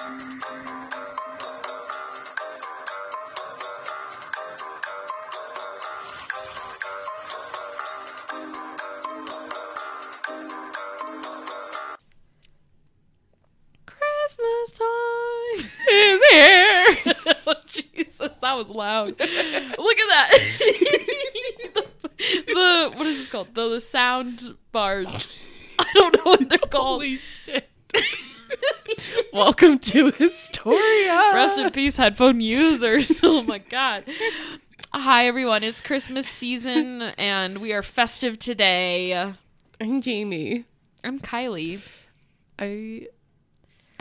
Christmas time is here. Oh, Jesus, that was loud. Look at that. the what is this called? The sound bars. I don't know what they're called. Holy shit. Welcome to Historia. Rest in peace, headphone users. Oh my god. Hi everyone, it's Christmas season and we are festive today. I'm Jamie. I'm Kylie. I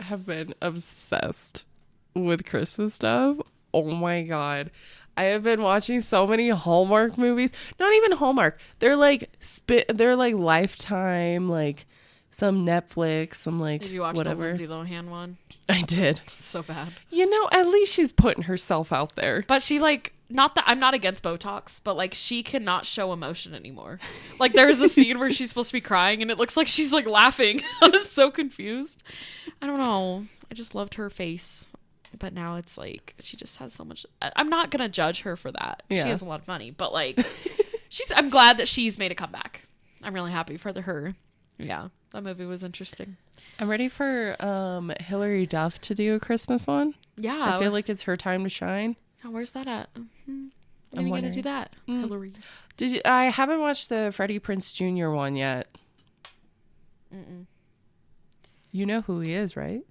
have been obsessed with Christmas stuff. Oh my god. I have been watching so many Hallmark movies. Not even Hallmark. They're like Lifetime, like some Netflix, some like Did you watch whatever. the Lindsay Lohan one? I did. So bad. You know, at least she's putting herself out there. But she like, not that I'm not against Botox, but like she cannot show emotion anymore. Like there's a scene where she's supposed to be crying and it looks like she's like laughing. I was so confused. I don't know. I just loved her face. But now it's like she just has so much. I'm not gonna judge her for that. Yeah. She has a lot of money, but like I'm glad that she's made a comeback. I'm really happy for her. Yeah, that movie was interesting. I'm ready for Hilary Duff to do a Christmas one. Yeah, I feel like it's her time to shine. Oh, where's that at? When are you gonna do that, Hilary? Did you? I haven't watched the Freddie Prinze Jr. one yet. Mm-mm. You know who he is, right?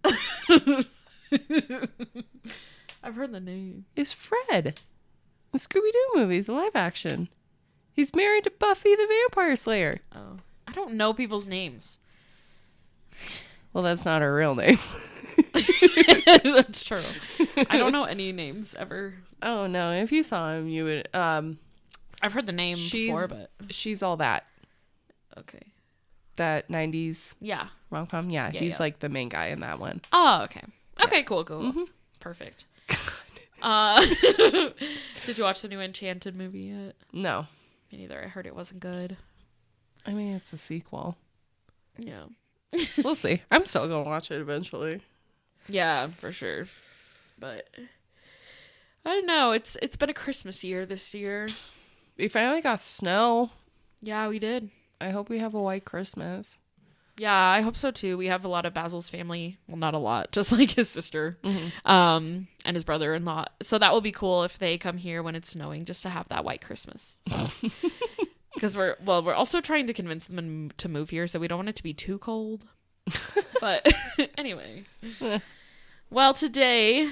I've heard the name. It's Fred. The Scooby-Doo movies, the live action. He's married to Buffy the Vampire Slayer. Oh, I don't know people's names. Well, that's not her real name. That's true. I don't know any names ever. Oh no, if you saw him, you would. I've heard the name before, but she's all that. Okay. That 90s rom-com. Yeah, he's like the main guy in that one. Oh, okay. Okay, cool. Mm-hmm. Perfect. Did you watch the new Enchanted movie yet? No. Me neither. I heard it wasn't good. I mean, it's a sequel. Yeah. We'll see. I'm still going to watch it eventually. Yeah, for sure. But I don't know. It's been a Christmas year this year. We finally got snow. Yeah, we did. I hope we have a white Christmas. Yeah, I hope so too. We have a lot of Basil's family. Well, not a lot, just like his sister, and his brother-in-law. So that will be cool if they come here when it's snowing, just to have that white Christmas. Because we're also trying to convince them to move here, so we don't want it to be too cold. But anyway, well, today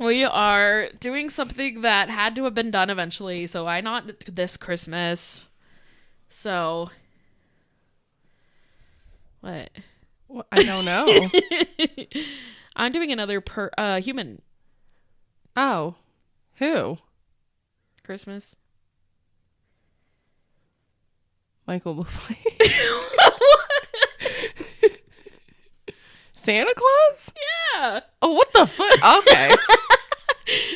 we are doing something that had to have been done eventually. So why not this Christmas? So. What? Well, I don't know. I'm doing another human. Oh. Who? Christmas. Michael Bublé. Santa Claus? Yeah. Oh, what the fuck? Okay.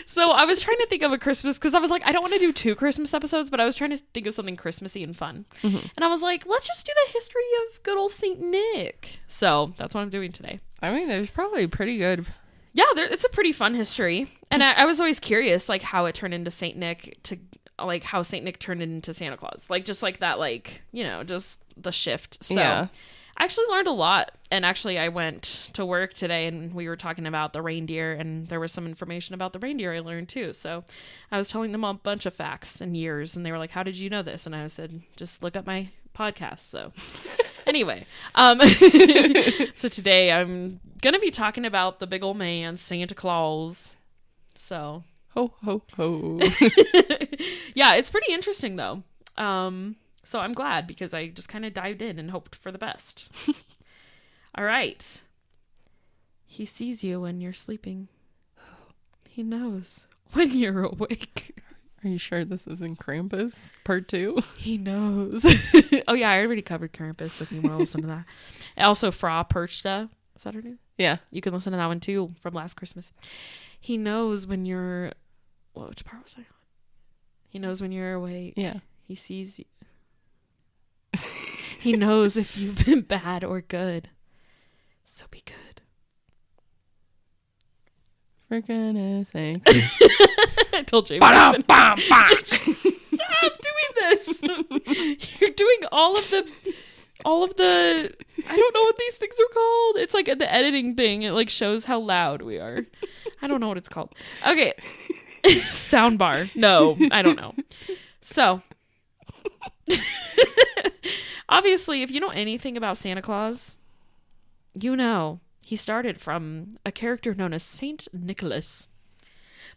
So I was trying to think of a Christmas because I was like, I don't want to do 2 Christmas episodes, but I was trying to think of something Christmassy and fun. Mm-hmm. And I was like, let's just do the history of good old Saint Nick. So that's what I'm doing today. I mean, there's probably pretty good. Yeah, it's a pretty fun history. And I was always curious, like, how it turned into Saint Nick to, like, how Saint Nick turned into Santa Claus. Like, just like that, like, you know, just the shift. So yeah. I actually learned a lot. And actually, I went to work today and we were talking about the reindeer, and there was some information about the reindeer I learned too. So I was telling them a bunch of facts and years, and they were like, how did you know this? And I said, just look up my podcast. So anyway, so today I'm going to be talking about the big old man, Santa Claus. So ho, ho, ho. Yeah, it's pretty interesting though. So I'm glad because I just kind of dived in and hoped for the best. All right. He sees you when you're sleeping. He knows when you're awake. Are you sure this isn't Krampus part 2? He knows. Oh yeah, I already covered Krampus if you want to listen to that. Also, Fra Perchta. Is that her name? Yeah. You can listen to that one too from last Christmas. He knows when you're... Which part was I on? He knows when you're awake. Yeah. He sees you. He knows if you've been bad or good. So be good. For goodness sakes. I told Jamie. Ba-dum, bam, bam. Stop doing this. You're doing all of the I don't know what these things are called. It's like the editing thing. It like shows how loud we are. I don't know what it's called. Okay. Soundbar. No, I don't know. So obviously, if you know anything about Santa Claus, you know he started from a character known as Saint Nicholas.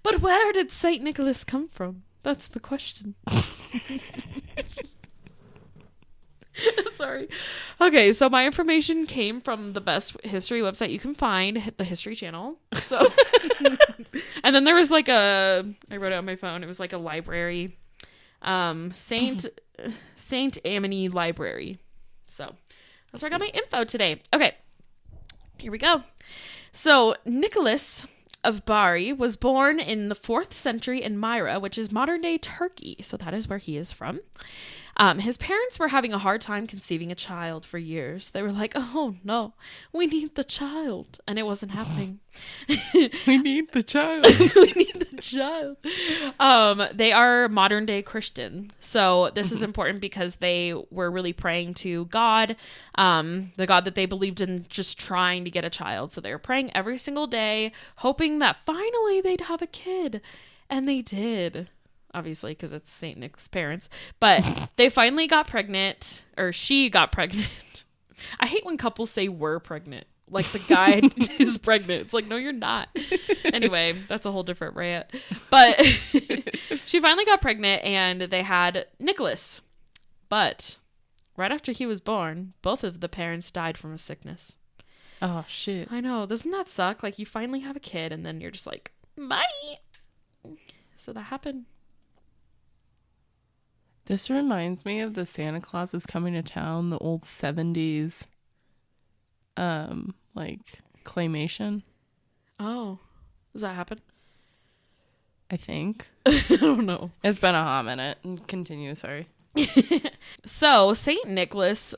But where did Saint Nicholas come from? That's the question. Sorry. Okay, so my information came from the best history website you can find, the History Channel. So, and then there was like I wrote it on my phone. It was like a library, Saint Amity Library. So that's where I got my info today. Okay, here we go. So Nicholas of Bari was born in the 4th century in Myra, which is modern day Turkey. So that is where he is from. His parents were having a hard time conceiving a child for years. They were like, oh no, we need the child. And it wasn't happening. We need the child. We need the child. They are modern day Christian. So this is important because they were really praying to God, the God that they believed in, just trying to get a child. So they were praying every single day, hoping that finally they'd have a kid. And they did. Obviously, because it's Saint Nick's parents. But they finally got pregnant, or she got pregnant. I hate when couples say we're pregnant. Like the guy is pregnant. It's like, no, you're not. Anyway, that's a whole different rant. But she finally got pregnant and they had Nicholas. But right after he was born, both of the parents died from a sickness. Oh, shit. I know. Doesn't that suck? Like, you finally have a kid and then you're just like, bye. So that happened. This reminds me of the Santa Claus is Coming to Town, the old 70s, like, claymation. Oh. Does that happen? I think. I don't know. It's been a hot minute. Continue, sorry. So, St. Nicholas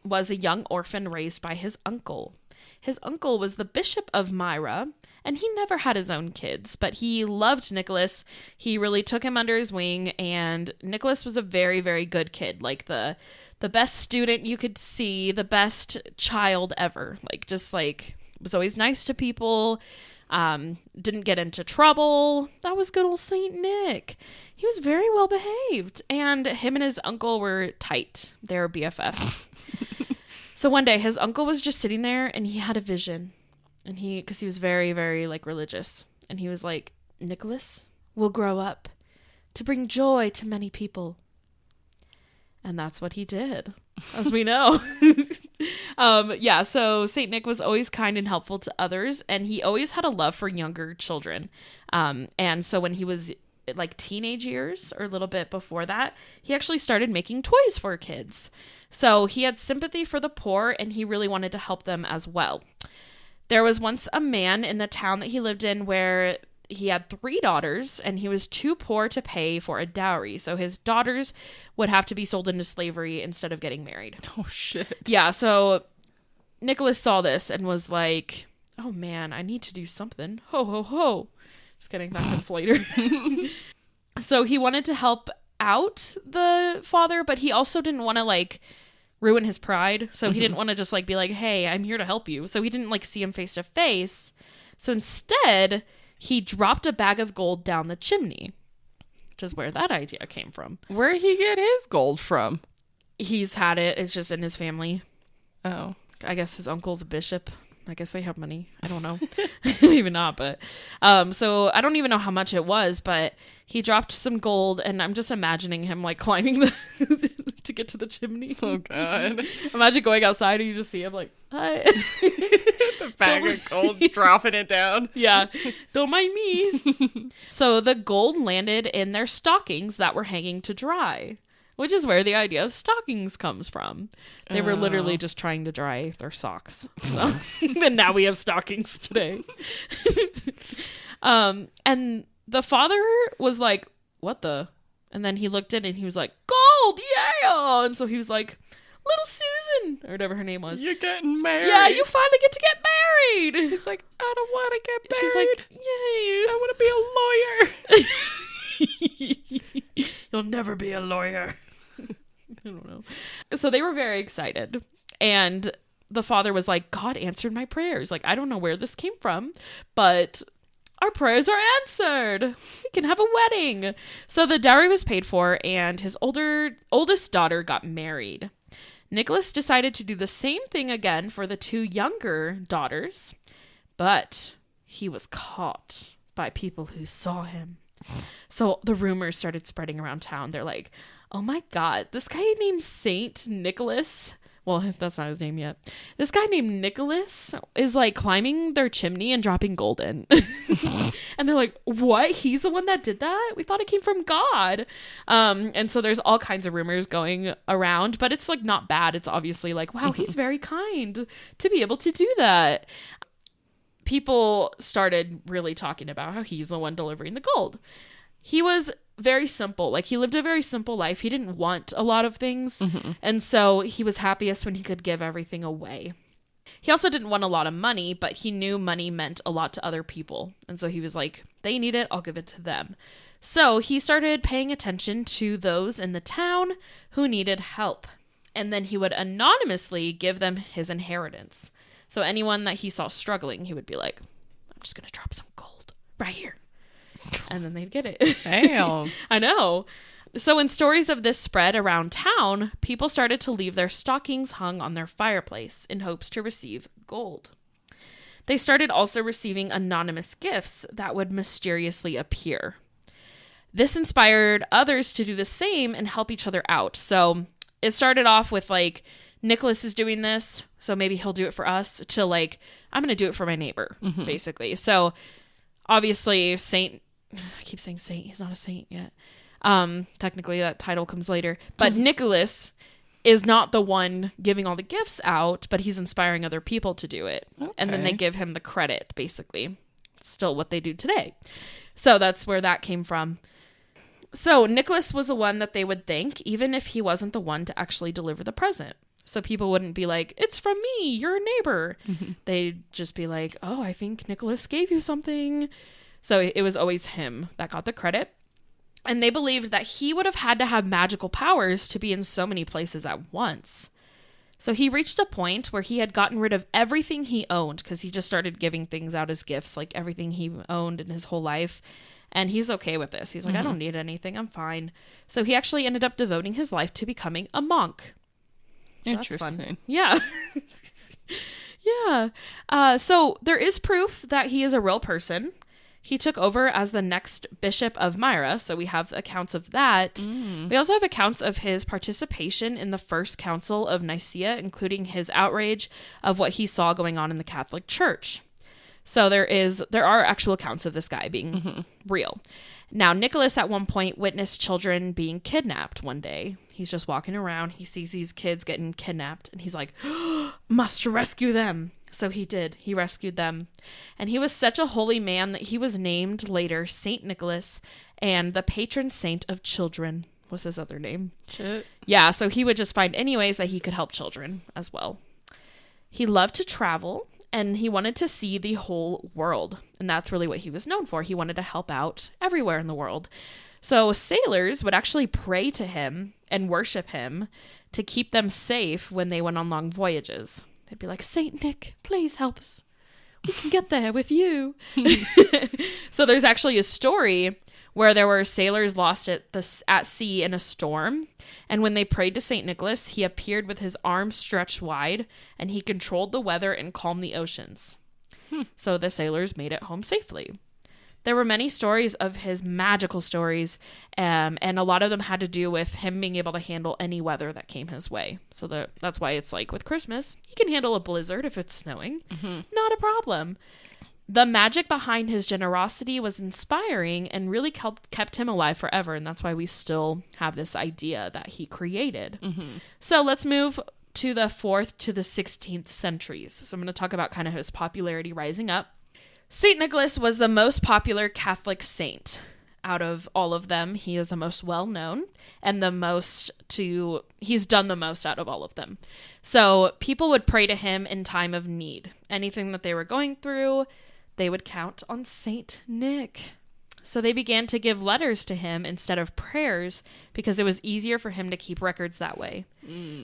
was a young orphan raised by his uncle. His uncle was the Bishop of Myra, and he never had his own kids, but he loved Nicholas. He really took him under his wing, and Nicholas was a very, very good kid. Like the best student you could see, the best child ever. Like, just like, was always nice to people, didn't get into trouble. That was good old Saint Nick. He was very well behaved, and him and his uncle were tight. They were BFFs. So one day his uncle was just sitting there and he had a vision, and because he was very, very like religious, and he was like, Nicholas will grow up to bring joy to many people. And that's what he did, as we know. Yeah, so Saint Nick was always kind and helpful to others, and he always had a love for younger children. And so when he was like teenage years or a little bit before that, he actually started making toys for kids. So he had sympathy for the poor, and he really wanted to help them as well. There was once a man in the town that he lived in where he had 3 daughters, and he was too poor to pay for a dowry. So his daughters would have to be sold into slavery instead of getting married. Oh, shit. Yeah, so Nicholas saw this and was like, oh man, I need to do something. Ho, ho, ho. Just kidding, that comes later. So he wanted to help out the father, but he also didn't want to like ruin his pride. So he didn't want to just like be like, hey, I'm here to help you. So he didn't like see him face to face. So instead, he dropped a bag of gold down the chimney, which is where that idea came from. Where'd he get his gold from? He's had it. It's just in his family. Oh. I guess his uncle's a bishop. I guess they have money. I don't know. Maybe not, but so I don't even know how much it was, but he dropped some gold, and I'm just imagining him like climbing to get to the chimney. Oh god. Imagine going outside and you just see him like, hi. The bag of gold, dropping it down. Yeah. Don't mind me. So the gold landed in their stockings that were hanging to dry, which is where the idea of stockings comes from. They were literally just trying to dry their socks. So, and now we have stockings today. And the father was like, what the? And then he looked in and he was like, gold, yeah! And so he was like, little in, or whatever her name was. You're getting married. Yeah, you finally get to get married. She's like, I don't want to get married. She's like, yay. I want to be a lawyer. You'll never be a lawyer. I don't know. So they were very excited. And the father was like, God answered my prayers. Like, I don't know where this came from, but our prayers are answered. We can have a wedding. So the dowry was paid for, and his oldest daughter got married. Nicholas decided to do the same thing again for the two younger daughters, but he was caught by people who saw him. So the rumors started spreading around town. They're like, oh my God, this guy named Saint Nicholas. Well, that's not his name yet. This guy named Nicholas is like climbing their chimney and dropping gold in. And they're like, what? He's the one that did that? We thought it came from God. And so there's all kinds of rumors going around, but it's like not bad. It's obviously like, wow, he's very kind to be able to do that. People started really talking about how he's the one delivering the gold. He was very simple. Like, he lived a very simple life. He didn't want a lot of things. And so he was happiest when he could give everything away. He also didn't want a lot of money, but he knew money meant a lot to other people. And so he was like, they need it, I'll give it to them. So he started paying attention to those in the town who needed help. And then he would anonymously give them his inheritance. So anyone that he saw struggling, he would be like, I'm just going to drop some gold right here. And then they'd get it. Damn. I know. So when stories of this spread around town, people started to leave their stockings hung on their fireplace in hopes to receive gold. They started also receiving anonymous gifts that would mysteriously appear. This inspired others to do the same and help each other out. So it started off with like, Nicholas is doing this, so maybe he'll do it for us, to like, I'm going to do it for my neighbor, basically. So obviously I keep saying saint. He's not a saint yet. Technically, that title comes later. But Nicholas is not the one giving all the gifts out, but he's inspiring other people to do it. Okay. And then they give him the credit, basically. Still what they do today. So that's where that came from. So Nicholas was the one that they would thank, even if he wasn't the one to actually deliver the present. So people wouldn't be like, it's from me, you're a neighbor. They'd just be like, oh, I think Nicholas gave you something. So it was always him that got the credit. And they believed that he would have had to have magical powers to be in so many places at once. So he reached a point where he had gotten rid of everything he owned, because he just started giving things out as gifts, like everything he owned in his whole life. And he's okay with this. He's like, I don't need anything. I'm fine. So he actually ended up devoting his life to becoming a monk. So interesting. Yeah. Yeah. So there is proof that he is a real person. He took over as the next Bishop of Myra, so we have accounts of that. We also have accounts of his participation in the First Council of Nicaea, including his outrage of what he saw going on in the Catholic Church. So there are actual accounts of this guy being real. Now, Nicholas at one point witnessed children being kidnapped one day. He's just walking around. He sees these kids getting kidnapped, and he's like, must rescue them. So he did. He rescued them. And he was such a holy man that he was named later Saint Nicholas, and the patron saint of children was his other name. Shit. Yeah, so he would just find any ways that he could help children as well. He loved to travel, and he wanted to see the whole world. And that's really what he was known for. He wanted to help out everywhere in the world. So sailors would actually pray to him and worship him to keep them safe when they went on long voyages. They'd be like, Saint Nick, please help us. We can get there with you. So there's actually a story where there were sailors lost at sea in a storm. And when they prayed to St. Nicholas, he appeared with his arms stretched wide, and he controlled the weather and calmed the oceans. So the sailors made it home safely. There were many stories of his magical stories, and a lot of them had to do with him being able to handle any weather that came his way. So that's why it's like with Christmas, he can handle a blizzard if it's snowing. Not a problem. The magic behind his generosity was inspiring and really kept him alive forever, and that's why we still have this idea that he created. So let's move to the 4th to the 16th centuries. So I'm going to talk about kind of his popularity rising up. St. Nicholas was the most popular Catholic saint. out of all of them, he is the most well-known and he's done the most out of all of them. So people would pray to him in time of need. Anything that they were going through, they would count on Saint Nick. So they began to give letters to him instead of prayers because it was easier for him to keep records that way,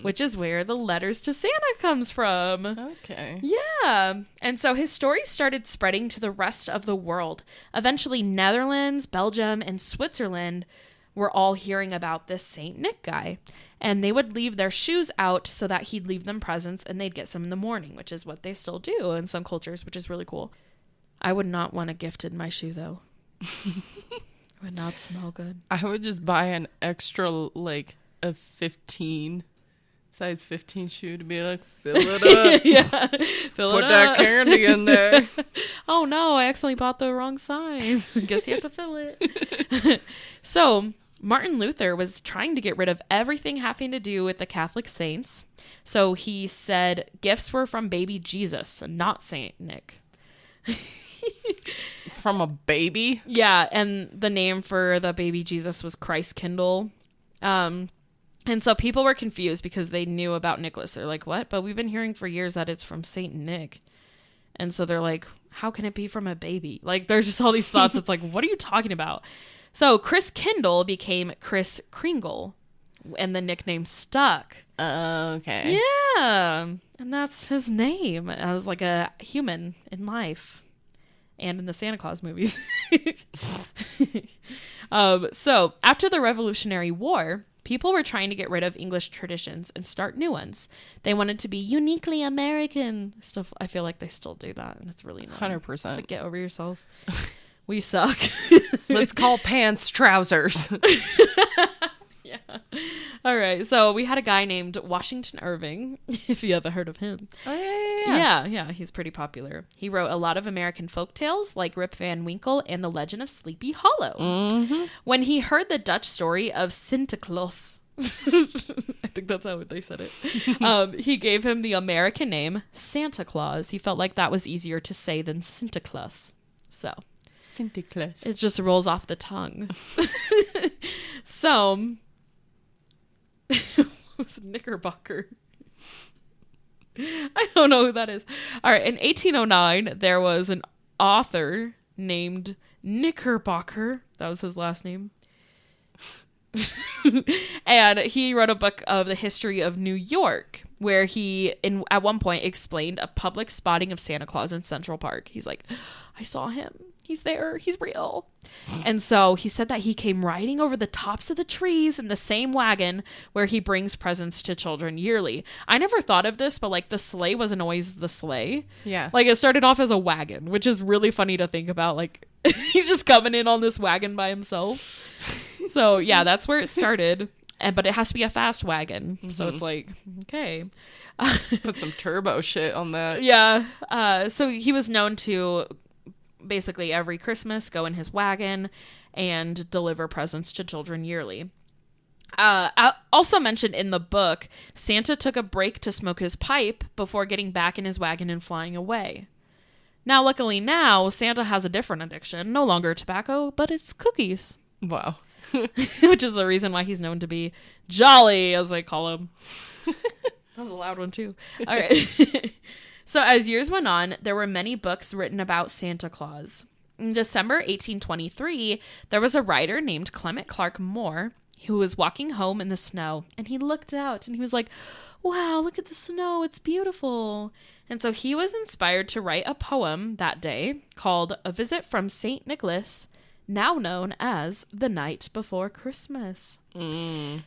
which is where the letters to Santa comes from. Okay. Yeah. And so his story started spreading to the rest of the world. Eventually, Netherlands, Belgium, and Switzerland were all hearing about this Saint Nick guy. And they would leave their shoes out so that he'd leave them presents and they'd get some in the morning, which is what they still do in some cultures, which is really cool. I would not want a gift in my shoe, though. It would not smell good. I would just buy an extra, like, a 15, size 15 shoe to be like, fill it up. Yeah, fill it up. Put that candy in there. Oh, no, I accidentally bought the wrong size. Guess you have to fill it. So, Martin Luther was trying to get rid of everything having to do with the Catholic saints. So he said gifts were from baby Jesus, not Saint Nick. From a baby? Yeah, and the name for the baby Jesus was Christ Kindle. And so people were confused because they knew about Nicholas. They're like, what? But we've been hearing for years that it's from Saint Nick. And so they're like, how can it be from a baby? Like, there's just all these thoughts. It's like, what are you talking about? So Chris Kindle became Chris Kringle, and the nickname stuck. Okay. Yeah. And that's his name as like a human in life. And in the Santa Claus movies. So after the Revolutionary War, people were trying to get rid of English traditions and start new ones. They wanted to be uniquely American. Stuff. I feel like they still do that, and it's really annoying. 100%. It's like, get over yourself. We suck. Let's call pants trousers. Yeah. All right. So we had a guy named Washington Irving, if you ever heard of him. Oh, yeah. Yeah, he's pretty popular. He wrote a lot of American folktales like Rip Van Winkle and The Legend of Sleepy Hollow. Mm-hmm. When he heard the Dutch story of Santa Claus, I think that's how they said it, he gave him the American name Santa Claus. He felt like that was easier to say than Santa Claus. So Santa Claus. it just rolls off the tongue. So it was Knickerbocker. I don't know who that is. All right. In 1809, there was an author named Knickerbocker. That was his last name. And he wrote a book of the history of New York, where he, at one point, explained a public spotting of Santa Claus in Central Park. He's like, I saw him. He's there. He's real. And so he said that he came riding over the tops of the trees in the same wagon where he brings presents to children yearly. I never thought of this, but like the sleigh wasn't always the sleigh. Yeah. Like it started off as a wagon, which is really funny to think about. Like he's just coming in on this wagon by himself. So yeah, that's where it started. But it has to be a fast wagon. Mm-hmm. So it's like, okay. Put some turbo shit on that. Yeah. So he was known to basically every Christmas go in his wagon and deliver presents to children yearly. Also mentioned in the book, Santa took a break to smoke his pipe before getting back in his wagon and flying away. Now, luckily now, Santa has a different addiction. No longer tobacco, but it's cookies. Wow. Which is the reason why he's known to be jolly, as they call him. That was a loud one, too. All right. So as years went on, there were many books written about Santa Claus. In December 1823, there was a writer named Clement Clark Moore who was walking home in the snow, and he looked out and he was like, wow, look at the snow. It's beautiful. And so he was inspired to write a poem that day called A Visit from St. Nicholas, now known as The Night Before Christmas.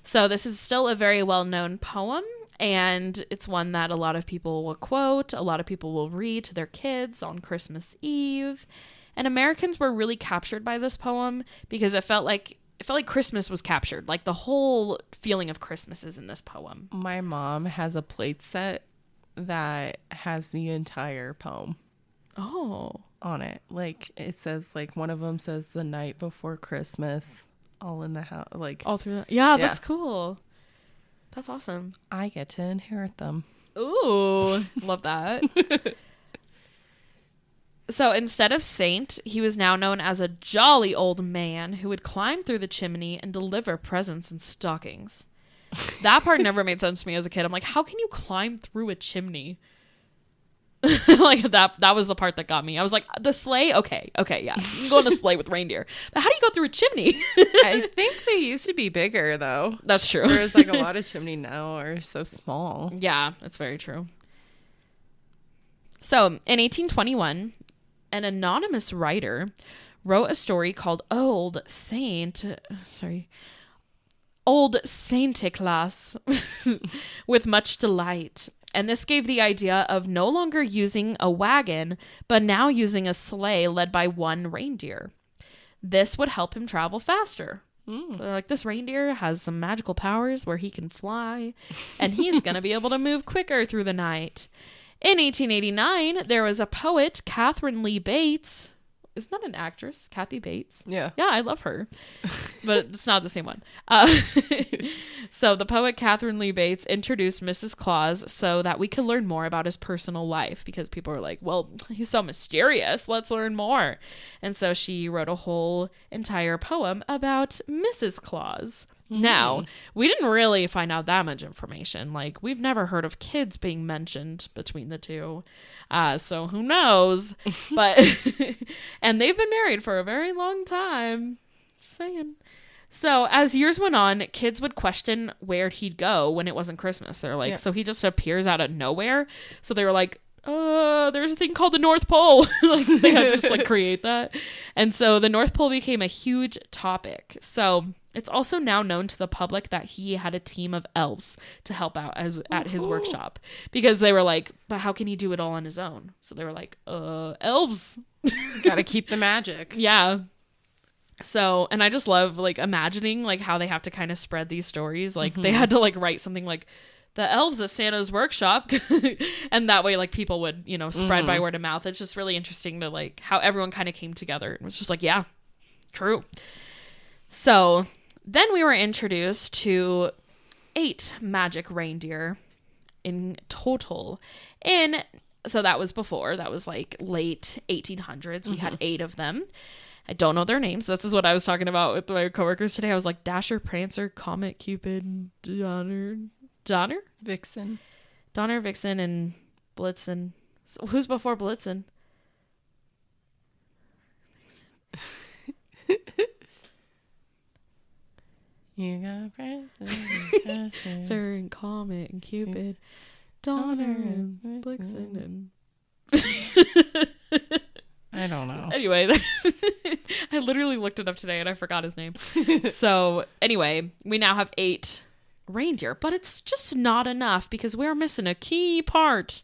So this is still a very well-known poem. And it's one that a lot of people will quote, a lot of people will read to their kids on Christmas Eve. And Americans were really captured by this poem because it felt like Christmas was captured. Like the whole feeling of Christmas is in this poem. My mom has a plate set that has the entire poem. Oh. On it. Like it says, like one of them says the night before Christmas, all in the house, like all through that. Yeah, that's cool. That's awesome. I get to inherit them. Ooh, love that. So instead of Saint, he was now known as a jolly old man who would climb through the chimney and deliver presents and stockings. That part never made sense to me as a kid. I'm like, how can you climb through a chimney? Like that was the part that got me. I was like, the sleigh? Okay, yeah. You can go on a sleigh with reindeer. But how do you go through a chimney? I think they used to be bigger, though. That's true. Whereas, like, a lot of chimney now are so small. Yeah, that's very true. So, in 1821, an anonymous writer wrote a story called Old Santa Claus with much delight. And this gave the idea of no longer using a wagon, but now using a sleigh led by one reindeer. This would help him travel faster. So they're like, this reindeer has some magical powers where he can fly, and he's going to be able to move quicker through the night. In 1889, there was a poet, Catherine Lee Bates. Isn't that an actress? Kathy Bates? Yeah. Yeah, I love her. But it's not the same one. So the poet Catherine Lee Bates introduced Mrs. Claus so that we could learn more about his personal life, because people were like, well, he's so mysterious. Let's learn more. And so she wrote a whole entire poem about Mrs. Claus. Now, we didn't really find out that much information. Like, we've never heard of kids being mentioned between the two. So who knows? But, and they've been married for a very long time. Just saying. So as years went on, kids would question where he'd go when it wasn't Christmas. They're like, so he just appears out of nowhere. So they were like, there's a thing called the North Pole. Like, they had to just like create that. And so the North Pole became a huge topic. So it's also now known to the public that he had a team of elves to help out at his workshop, because they were like, but how can he do it all on his own? So they were like, elves. Gotta keep the magic. Yeah. So, and I just love like imagining like how they have to kind of spread these stories. Like they had to like write something like the elves at Santa's workshop. And that way like people would, spread by word of mouth. It's just really interesting to like how everyone kind of came together. It was just like, yeah, true. So then we were introduced to 8 magic reindeer in total. So that was before. That was like late 1800s. We had 8 of them. I don't know their names. This is what I was talking about with my coworkers today. I was like, Dasher, Prancer, Comet, Cupid, Donner? Vixen. Donner, Vixen, and Blitzen. So who's before Blitzen? You got Prancer, Sir and Comet and Cupid, Donner and Blitzen and I don't know. Anyway, I literally looked it up today and I forgot his name. So anyway, we now have 8 reindeer, but it's just not enough because we're missing a key part.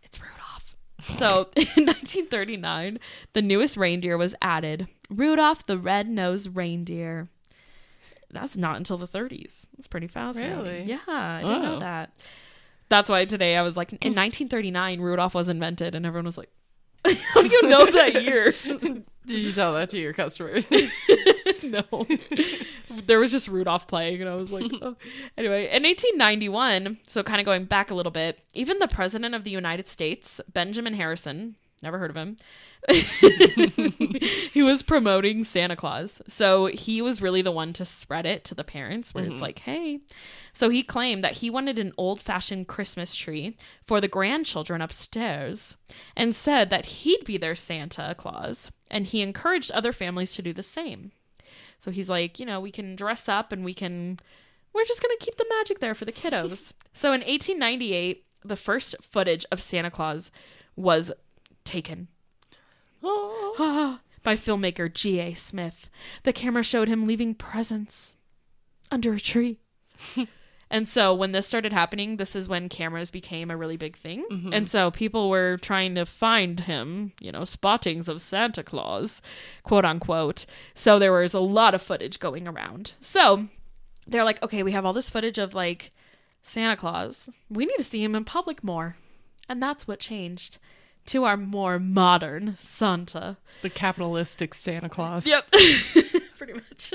It's Rudolph. So in 1939, the newest reindeer was added. Rudolph the Red-Nosed Reindeer. That's not until the 30s. It's pretty fascinating. Really? Yeah, I didn't know that. That's why today I was like, in 1939, Rudolph was invented, and everyone was like, how do you know that year? Did you tell that to your customer? No. There was just Rudolph playing, and I was like, oh. Anyway, in 1891, so kind of going back a little bit, even the President of the United States, Benjamin Harrison, never heard of him, he was promoting Santa Claus. So he was really the one to spread it to the parents, where it's like, hey. So he claimed that he wanted an old-fashioned Christmas tree for the grandchildren upstairs, and said that he'd be their Santa Claus, and he encouraged other families to do the same. So he's like, we can dress up and we're just going to keep the magic there for the kiddos. So in 1898, the first footage of Santa Claus was taken by filmmaker G.A. Smith. The camera showed him leaving presents under a tree. And so when this started happening, this is when cameras became a really big thing. And so people were trying to find him, spottings of Santa Claus, quote unquote. So there was a lot of footage going around. So they're like, okay, we have all this footage of like Santa Claus. We need to see him in public more. And that's what changed to our more modern Santa. The capitalistic Santa Claus. Yep. Pretty much.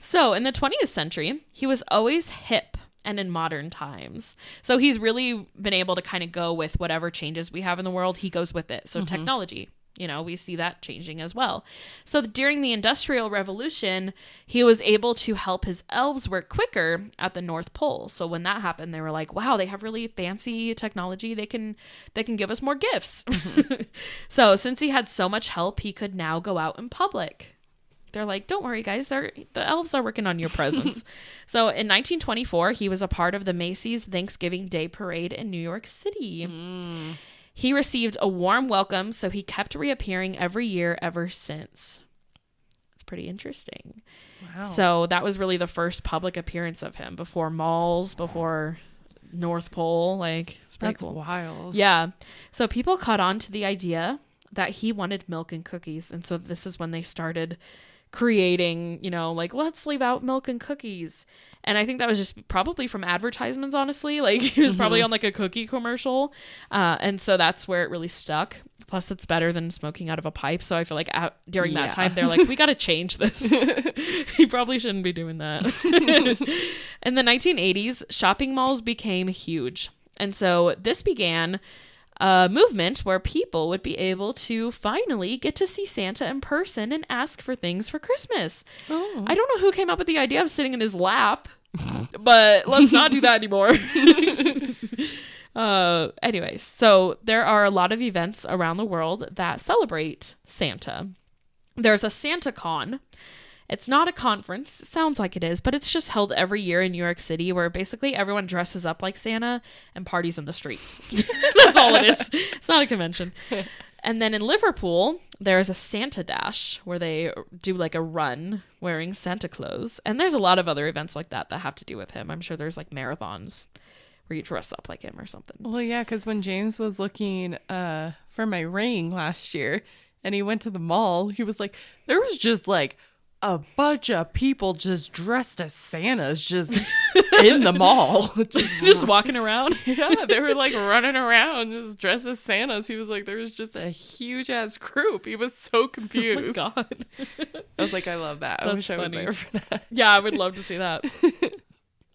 So in the 20th century, he was always hip and in modern times. So he's really been able to kind of go with whatever changes we have in the world. He goes with it. So technology, we see that changing as well. So during the Industrial Revolution, he was able to help his elves work quicker at the North Pole. So when that happened, they were like, wow, they have really fancy technology. They can give us more gifts. So since he had so much help, he could now go out in public. They're like, don't worry, guys. The elves are working on your presents. So in 1924, he was a part of the Macy's Thanksgiving Day Parade in New York City. He received a warm welcome, so he kept reappearing every year ever since. It's pretty interesting. Wow. So that was really the first public appearance of him before malls, before North Pole. Like, it's pretty cool. That's wild. Yeah. So people caught on to the idea that he wanted milk and cookies. And so this is when they started creating, like, let's leave out milk and cookies. And I think that was just probably from advertisements, honestly. Like, he was probably on like a cookie commercial. And so that's where it really stuck. Plus, it's better than smoking out of a pipe. So I feel like during that time, they're like, we got to change this. He probably shouldn't be doing that. In the 1980s, shopping malls became huge. And so this began a movement where people would be able to finally get to see Santa in person and ask for things for Christmas. Oh. I don't know who came up with the idea of sitting in his lap, but let's not do that anymore. Anyways, so there are a lot of events around the world that celebrate Santa. There's a SantaCon. It's not a conference. It sounds like it is, but it's just held every year in New York City where basically everyone dresses up like Santa and parties in the streets. That's all it is. It's not a convention. And then in Liverpool, there's a Santa Dash where they do like a run wearing Santa clothes. And there's a lot of other events like that have to do with him. I'm sure there's like marathons where you dress up like him or something. Well, yeah, because when James was looking for my ring last year and he went to the mall, he was like, there was just like a bunch of people just dressed as Santas just in the mall. Just walking around. Yeah, they were like running around just dressed as Santas. He was like, there was just a huge ass group. He was so confused. Oh my God. I was like, I love that. I wish I was there for that. Yeah, I would love to see that.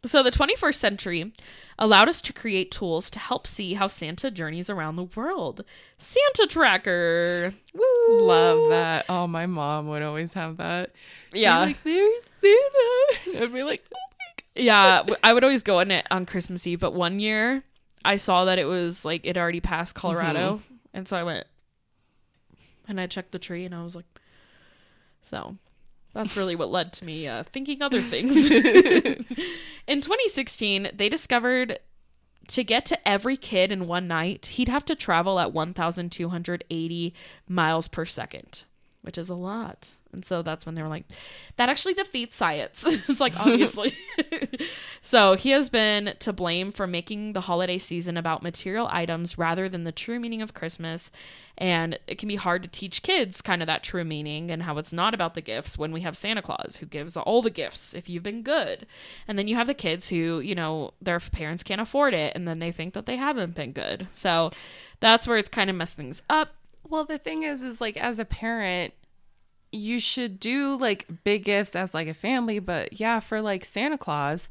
So the 21st century allowed us to create tools to help see how Santa journeys around the world. Santa Tracker. Woo! Love that. Oh, my mom would always have that. Yeah. Like, there's Santa. I'd be like, oh my God. Yeah, I would always go in it on Christmas Eve, but one year I saw that it was like it already passed Colorado. And so I went and I checked the tree and I was like, so that's really what led to me thinking other things. In 2016, they discovered to get to every kid in one night, he'd have to travel at 1,280 miles per second, which is a lot. And so that's when they were like, that actually defeats science. It's like, obviously. So he has been to blame for making the holiday season about material items rather than the true meaning of Christmas. And it can be hard to teach kids kind of that true meaning and how it's not about the gifts when we have Santa Claus who gives all the gifts if you've been good. And then you have the kids who, their parents can't afford it. And then they think that they haven't been good. So that's where it's kind of messed things up. Well, the thing is like as a parent, you should do like big gifts as like a family, but yeah, for like Santa Claus,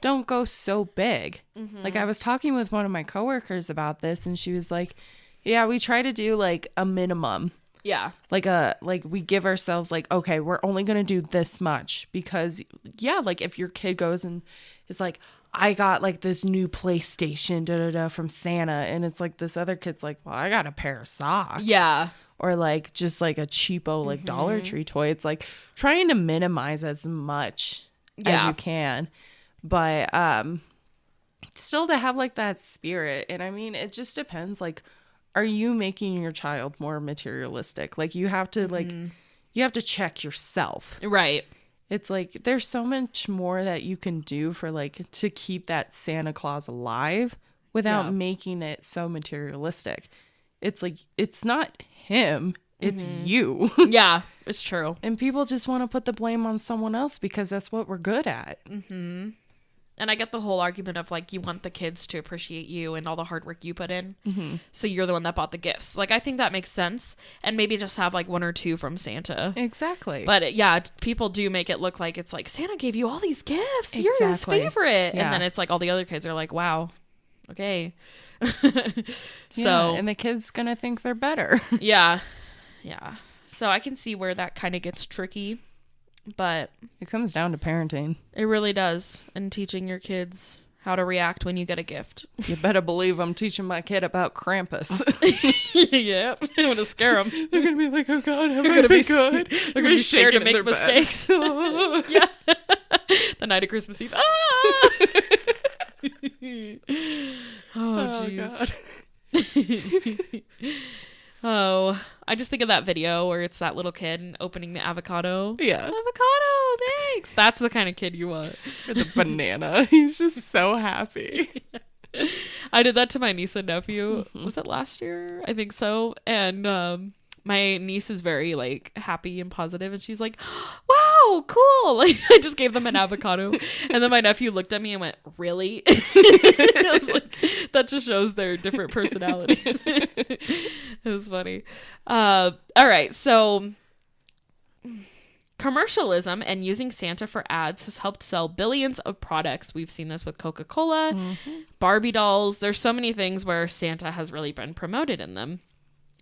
don't go so big. Like I was talking with one of my coworkers about this and she was like, yeah, we try to do like a minimum. Yeah. Like we give ourselves like, okay, we're only going to do this much because yeah, like if your kid goes and is like, I got like this new PlayStation from Santa and it's like this other kid's like, well, I got a pair of socks. Yeah. Or like just like a cheapo like Dollar Tree toy. It's like trying to minimize as much as you can. But still to have like that spirit. And I mean, it just depends. Like, are you making your child more materialistic? Like you have to like, you have to check yourself. Right. It's like there's so much more that you can do for like to keep that Santa Claus alive without making it so materialistic. It's like it's not him, it's you. Yeah, it's true. And people just want to put the blame on someone else because that's what we're good at. And I get the whole argument of like, you want the kids to appreciate you and all the hard work you put in. So you're the one that bought the gifts. Like, I think that makes sense. And maybe just have like 1 or 2 from Santa. Exactly. But yeah, people do make it look like it's like, Santa gave you all these gifts. You're his favorite. Yeah. And then it's like all the other kids are like, wow, okay. So and the kid's going to think they're better. Yeah. So I can see where that kind of gets tricky. But it comes down to parenting. It really does. And teaching your kids how to react when you get a gift. You better believe I'm teaching my kid about Krampus. Yeah. I'm going to scare them. They're going to be like, oh God, am I going to be good? They're going to be scared to make mistakes. Yeah. The night of Christmas Eve. Ah! Oh, jeez. Oh, I just think of that video where it's that little kid opening the avocado. Yeah. Avocado, thanks. That's the kind of kid you want. Or the banana. He's just so happy. I did that to my niece and nephew. Was it last year? I think so. And my niece is very like happy and positive, and she's like, wow, cool. Like, I just gave them an avocado. And then my nephew looked at me and went, really? I was like, that just shows their different personalities. It was funny. All right. So commercialism and using Santa for ads has helped sell billions of products. We've seen this with Coca-Cola, Barbie dolls. There's so many things where Santa has really been promoted in them.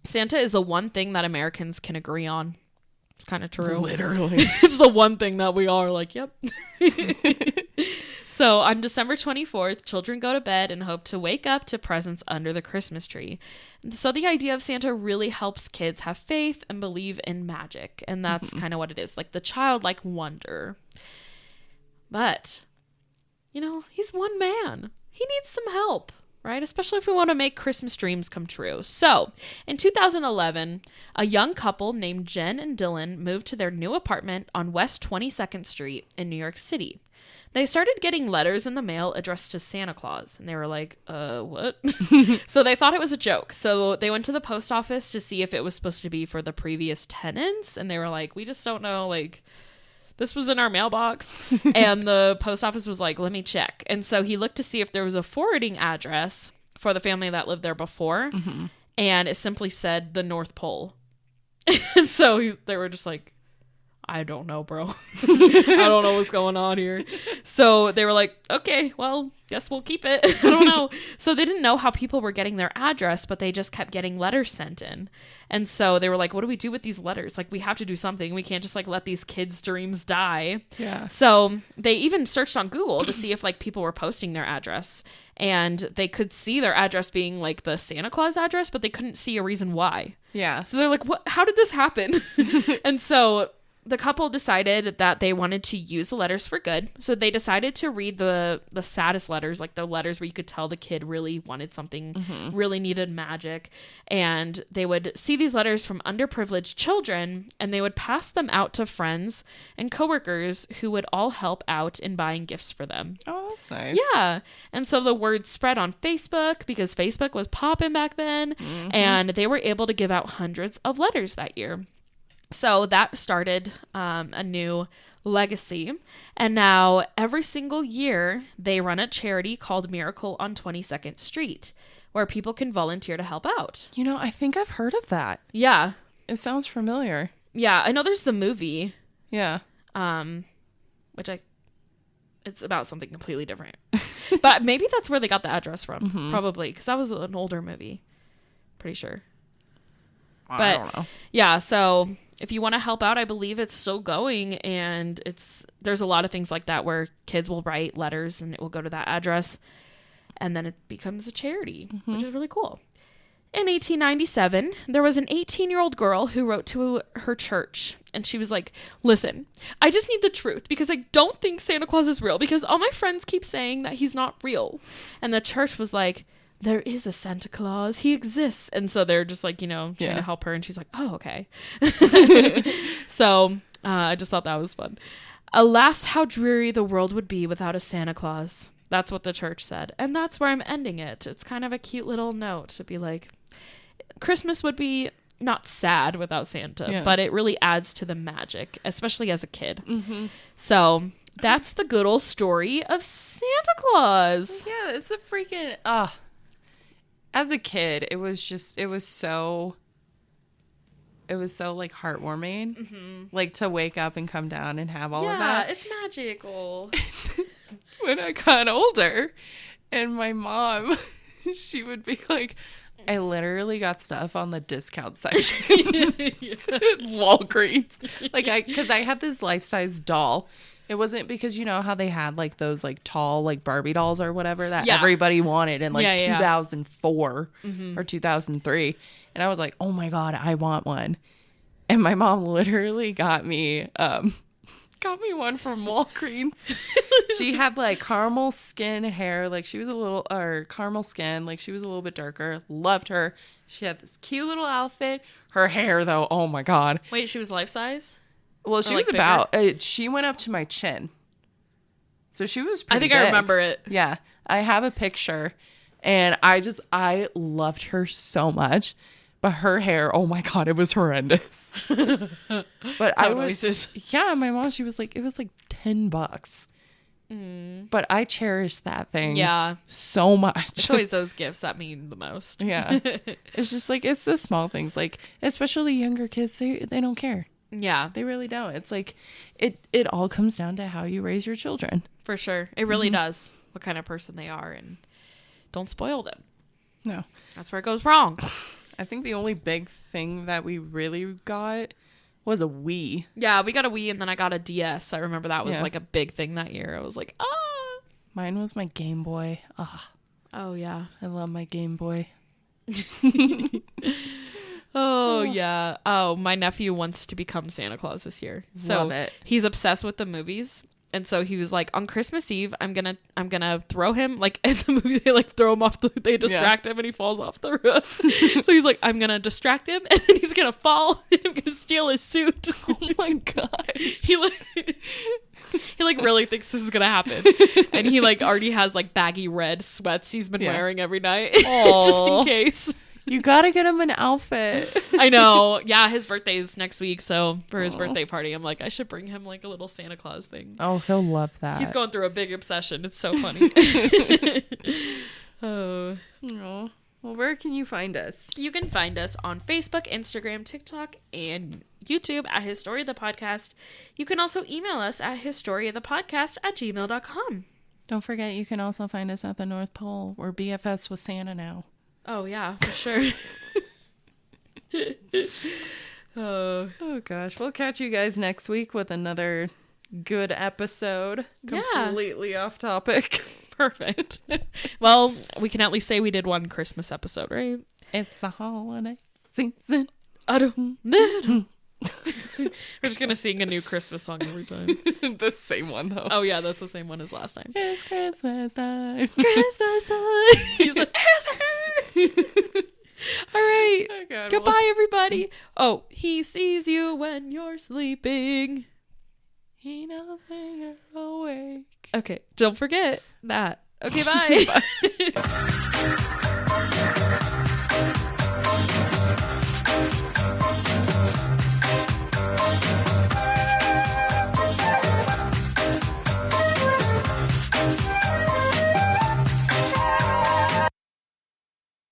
Santa is the one thing that Americans can agree on. It's kind of true. Literally. It's the one thing that we all are like, yep. So on December 24th, children go to bed and hope to wake up to presents under the Christmas tree. So the idea of Santa really helps kids have faith and believe in magic. And that's kind of what it is, like the childlike wonder. But, you know, he's one man. He needs some help. Right? Especially if we want to make Christmas dreams come true. So, in 2011, a young couple named Jen and Dylan moved to their new apartment on West 22nd Street in New York City. They started getting letters in the mail addressed to Santa Claus, and they were like, what? So they thought it was a joke. So they went to the post office to see if it was supposed to be for the previous tenants, and they were like, we just don't know, like, this was in our mailbox. And the post office was like, let me check. And so he looked to see if there was a forwarding address for the family that lived there before. And it simply said the North Pole. And so they were just like, I don't know, bro. I don't know what's going on here. So they were like, okay, well, guess we'll keep it. I don't know. So they didn't know how people were getting their address, but they just kept getting letters sent in. And so they were like, what do we do with these letters? Like, we have to do something. We can't just like let these kids' dreams die. Yeah. So they even searched on Google to see if like people were posting their address, and they could see their address being like the Santa Claus address, but they couldn't see a reason why. Yeah. So they're like, what? How did this happen? And so the couple decided that they wanted to use the letters for good. So they decided to read the saddest letters, like the letters where you could tell the kid really wanted something, really needed magic. And they would see these letters from underprivileged children, and they would pass them out to friends and coworkers who would all help out in buying gifts for them. Oh, that's nice. Yeah. And so the word spread on Facebook, because Facebook was popping back then, and they were able to give out hundreds of letters that year. So that started a new legacy. And now every single year they run a charity called Miracle on 22nd Street, where people can volunteer to help out. You know, I think I've heard of that. Yeah. It sounds familiar. Yeah. I know there's the movie. Yeah. Which it's about something completely different. But maybe that's where they got the address from. Probably. Because that was an older movie. Pretty sure. But I don't know. Yeah, so if you want to help out, I believe it's still going, and there's a lot of things like that where kids will write letters and it will go to that address, and then it becomes a charity, which is really cool. In 1897, there was an 18-year-old girl who wrote to her church, and she was like, listen, I just need the truth because I don't think Santa Claus is real because all my friends keep saying that he's not real. And the church was like, there is a Santa Claus. He exists. And so they're just like, trying to help her. And she's like, oh, okay. So I just thought that was fun. Alas, how dreary the world would be without a Santa Claus. That's what the church said. And that's where I'm ending it. It's kind of a cute little note to be like, Christmas would be not sad without Santa, but it really adds to the magic, especially as a kid. So That's the good old story of Santa Claus. Yeah, it's a freaking as a kid, it was so like heartwarming. Mm-hmm. Like to wake up and come down and have all of that. Yeah, it's magical. When I got older and my mom, she would be like, I literally got stuff on the discount section at Walgreens. Like because I had this life-size doll. It wasn't because you know how they had like those like tall like Barbie dolls or whatever that everybody wanted in like 2004 or 2003. And I was like, oh my God, I want one. And my mom literally got me one from Walgreens. She had like caramel skin hair. Like she was caramel skin. Like she was a little bit darker. Loved her. She had this cute little outfit. Her hair though, oh my God. Wait, she was life size? Well, she was she went up to my chin. So she was pretty big. I remember it. Yeah. I have a picture and I loved her so much. But her hair, oh my God, it was horrendous. But my mom, she was like, it was like $10. But I cherished that thing so much. It's always those gifts that mean the most. Yeah. It's just like, it's the small things. Like, especially younger kids, they don't care. Yeah. They really don't. It's like, it all comes down to how you raise your children. For sure. It really does. What kind of person they are. And don't spoil them. No. That's where it goes wrong. I think the only big thing that we really got was a Wii. Yeah, we got a Wii and then I got a DS. I remember that was like a big thing that year. I was like, ah. Mine was my Game Boy. Oh, yeah. I love my Game Boy. Oh, yeah. Oh, my nephew wants to become Santa Claus this year. So love it. He's obsessed with the movies. And so he was like, on Christmas Eve, I'm gonna throw him, like in the movie they like throw him off they distract him and he falls off the roof. So he's like, I'm gonna distract him and then he's gonna fall and I'm gonna steal his suit. Oh my God. He really thinks this is gonna happen. And he like already has like baggy red sweats he's been wearing every night. Just in case. You gotta get him an outfit. I know. Yeah, his birthday's next week, so for his birthday party, I'm like, I should bring him like a little Santa Claus thing. Oh, he'll love that. He's going through a big obsession. It's so funny. Oh. Well, where can you find us? You can find us on Facebook, Instagram, TikTok, and YouTube at Historia the Podcast. You can also email us at historiathepodcast@gmail.com. Don't forget, you can also find us at the North Pole. We're BFFs with Santa now. Oh, yeah, for sure. Oh, gosh. We'll catch you guys next week with another good episode. Completely off topic. Perfect. Well, we can at least say we did one Christmas episode, right? It's the holiday season. We're just going to sing a new Christmas song every time. The same one, though. Oh, yeah, that's the same one as last time. It's Christmas time. Christmas time. He's like, all right. Oh, God, goodbye, everybody. Oh, he sees you when you're sleeping. He knows when you're awake. Okay, don't forget that. Okay, bye. Bye.